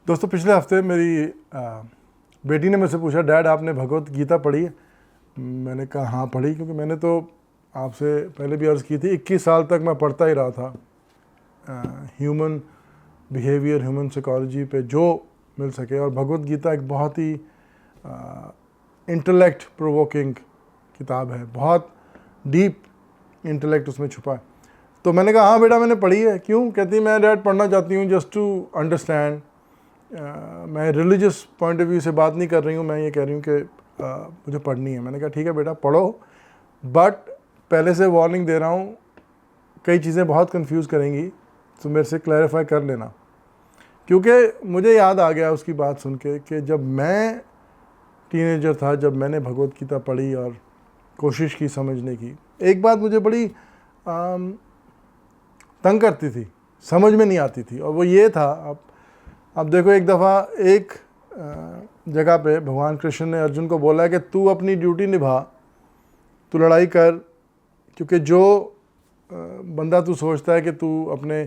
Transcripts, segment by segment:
दोस्तों, पिछले हफ्ते मेरी बेटी ने मुझसे पूछा, डैड आपने भगवत गीता पढ़ी है? मैंने कहा हाँ पढ़ी, क्योंकि मैंने तो आपसे पहले भी अर्ज़ की थी 21 साल तक मैं पढ़ता ही रहा था। ह्यूमन बिहेवियर, ह्यूमन साइकोलॉजी पे जो मिल सके, और भगवत गीता एक बहुत ही इंटेलेक्ट प्रोवोकिंग किताब है, बहुत डीप इंटेलेक्ट उसमें छुपा है। तो मैंने कहा हाँ बेटा मैंने पढ़ी है। क्यों? कहती मैं डैड पढ़ना चाहती हूँ जस्ट टू अंडरस्टैंड। मैं रिलीजियस पॉइंट ऑफ व्यू से बात नहीं कर रही हूँ, मैं ये कह रही हूँ कि मुझे पढ़नी है। मैंने कहा ठीक है बेटा पढ़ो, बट पहले से वार्निंग दे रहा हूँ, कई चीज़ें बहुत कंफ्यूज करेंगी, तो मेरे से क्लैरिफाई कर लेना। क्योंकि मुझे याद आ गया उसकी बात सुन के कि जब मैं टीनेजर था, जब मैंने भगवत गीता पढ़ी और कोशिश की समझने की, एक बात मुझे बड़ी तंग करती थी, समझ में नहीं आती थी, और वो ये था, अब देखो, एक दफ़ा एक जगह पे भगवान कृष्ण ने अर्जुन को बोला है कि तू अपनी ड्यूटी निभा, तू लड़ाई कर, क्योंकि जो बंदा तू सोचता है कि तू अपने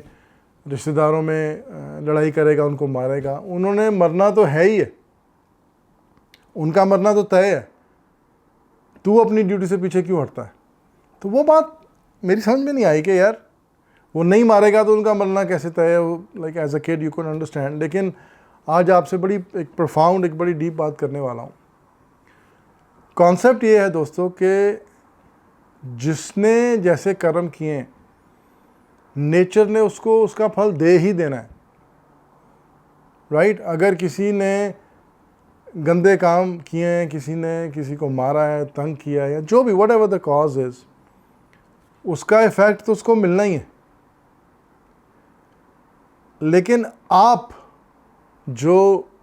रिश्तेदारों में लड़ाई करेगा, उनको मारेगा, उन्होंने मरना तो है ही है, उनका मरना तो तय है, तू अपनी ड्यूटी से पीछे क्यों हटता है? तो वो बात मेरी समझ में नहीं आई कि यार वो नहीं मारेगा तो उनका मरना कैसे तय है। Like as a kid you can understand. लेकिन आज आपसे बड़ी एक प्रोफाउंड, एक बड़ी डीप बात करने वाला हूँ। कॉन्सेप्ट ये है दोस्तों कि जिसने जैसे कर्म किए, नेचर ने उसको उसका फल दे ही देना है, राइट? अगर किसी ने गंदे काम किए हैं, किसी ने किसी को मारा है, तंग किया है, या जो भी what ever the cause is, उसका इफेक्ट तो उसको मिलना ही है। लेकिन आप जो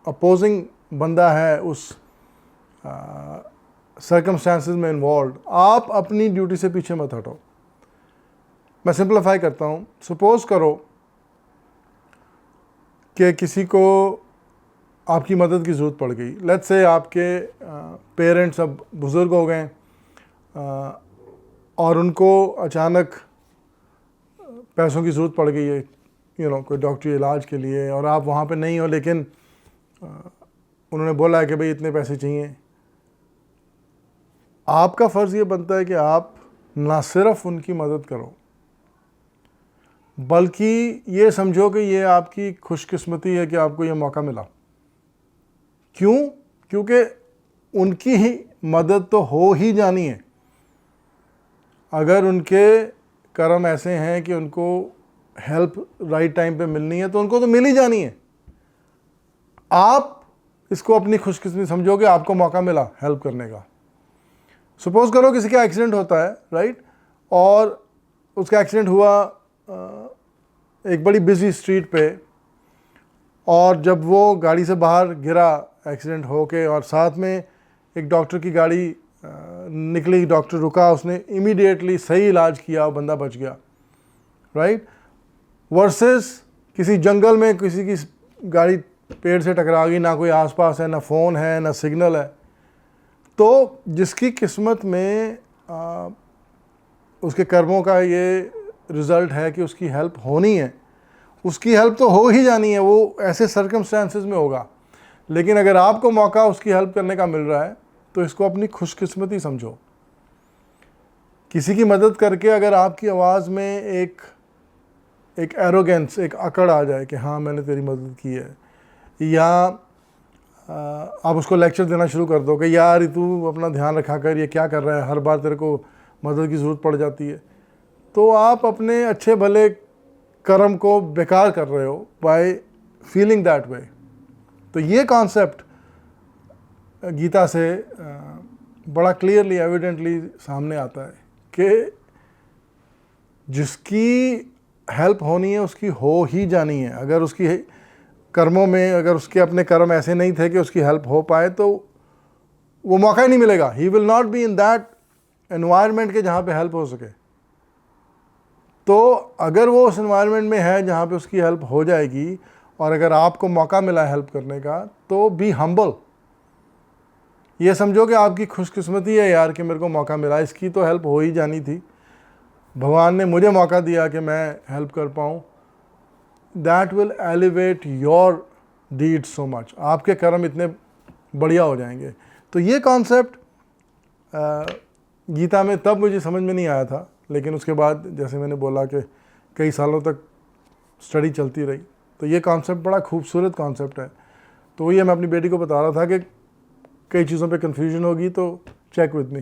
अपोजिंग बंदा है उस सर्कमस्टांसेस में इन्वॉल्व, आप अपनी ड्यूटी से पीछे मत हटो। मैं सिंप्लीफाई करता हूँ। सपोज करो कि किसी को आपकी मदद की ज़रूरत पड़ गई। लेट्स से आपके पेरेंट्स अब बुज़ुर्ग हो गए और उनको अचानक पैसों की ज़रूरत पड़ गई है, कोई डॉक्टरी इलाज के लिए, और आप वहाँ पे नहीं हो, लेकिन उन्होंने बोला है कि भाई इतने पैसे चाहिए। आपका फ़र्ज़ ये बनता है कि आप ना सिर्फ उनकी मदद करो, बल्कि ये समझो कि ये आपकी खुशकिस्मती है कि आपको ये मौका मिला। क्यों? क्योंकि उनकी ही मदद तो हो ही जानी है। अगर उनके कर्म ऐसे हैं कि उनको हेल्प राइट टाइम पे मिलनी है, तो उनको तो मिल ही जानी है। आप इसको अपनी खुशकिस्मती समझो कि आपको मौका मिला हेल्प करने का। सपोज करो किसी का एक्सीडेंट होता है, राइट? और उसका एक्सीडेंट हुआ एक बड़ी बिजी स्ट्रीट पे, और जब वो गाड़ी से बाहर गिरा एक्सीडेंट होके, और साथ में एक डॉक्टर की गाड़ी निकली, डॉक्टर रुका, उसने इमीडिएटली सही इलाज किया, बंदा बच गया, राइट? वर्सेस किसी जंगल में किसी की गाड़ी पेड़ से टकरा गई, ना कोई आसपास है, ना फ़ोन है, ना सिग्नल है। तो जिसकी किस्मत में उसके कर्मों का ये रिज़ल्ट है कि उसकी हेल्प होनी है, उसकी हेल्प तो हो ही जानी है, वो ऐसे सर्कमस्टांसेस में होगा। लेकिन अगर आपको मौका उसकी हेल्प करने का मिल रहा है, तो इसको अपनी खुशकिस्मती समझो। किसी की मदद करके अगर आपकी आवाज़ में एक एरोगेंस, एक अकड़ आ जाए कि हाँ मैंने तेरी मदद की है, या आप उसको लेक्चर देना शुरू कर दो कि यार तू अपना ध्यान रखा कर, ये क्या कर रहा है, हर बार तेरे को मदद की ज़रूरत पड़ जाती है, तो आप अपने अच्छे भले कर्म को बेकार कर रहे हो बाय फीलिंग दैट वे। तो ये कॉन्सेप्ट गीता से बड़ा क्लियरली, एविडेंटली सामने आता है कि जिसकी हेल्प होनी है उसकी हो ही जानी है। अगर उसकी कर्मों में, अगर उसके अपने कर्म ऐसे नहीं थे कि उसकी हेल्प हो पाए, तो वो मौका ही नहीं मिलेगा। He will not be in that environment के जहाँ पे हेल्प हो सके। तो अगर वो उस एनवायरनमेंट में है जहाँ पे उसकी हेल्प हो जाएगी, और अगर आपको मौका मिला हेल्प करने का, तो बी हम्बल। ये समझो कि आपकी खुशकिस्मती है यार कि मेरे को मौका मिला, इसकी तो हेल्प हो ही जानी थी, भगवान ने मुझे मौका दिया कि मैं हेल्प कर पाऊँ। That will elevate your deed so much, आपके कर्म इतने बढ़िया हो जाएंगे। तो ये कॉन्सेप्ट गीता में तब मुझे समझ में नहीं आया था, लेकिन उसके बाद जैसे मैंने बोला कि कई सालों तक स्टडी चलती रही, तो ये कॉन्सेप्ट बड़ा खूबसूरत कॉन्सेप्ट है। तो ये मैं अपनी बेटी को बता रहा था कि कई चीज़ों पे कन्फ्यूजन होगी तो चेक विद मी।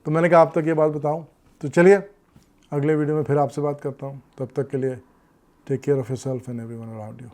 तो मैंने कहा आप तक ये बात बताऊं। तो चलिए अगले वीडियो में फिर आपसे बात करता हूं। तब तक के लिए take care of yourself and everyone around you.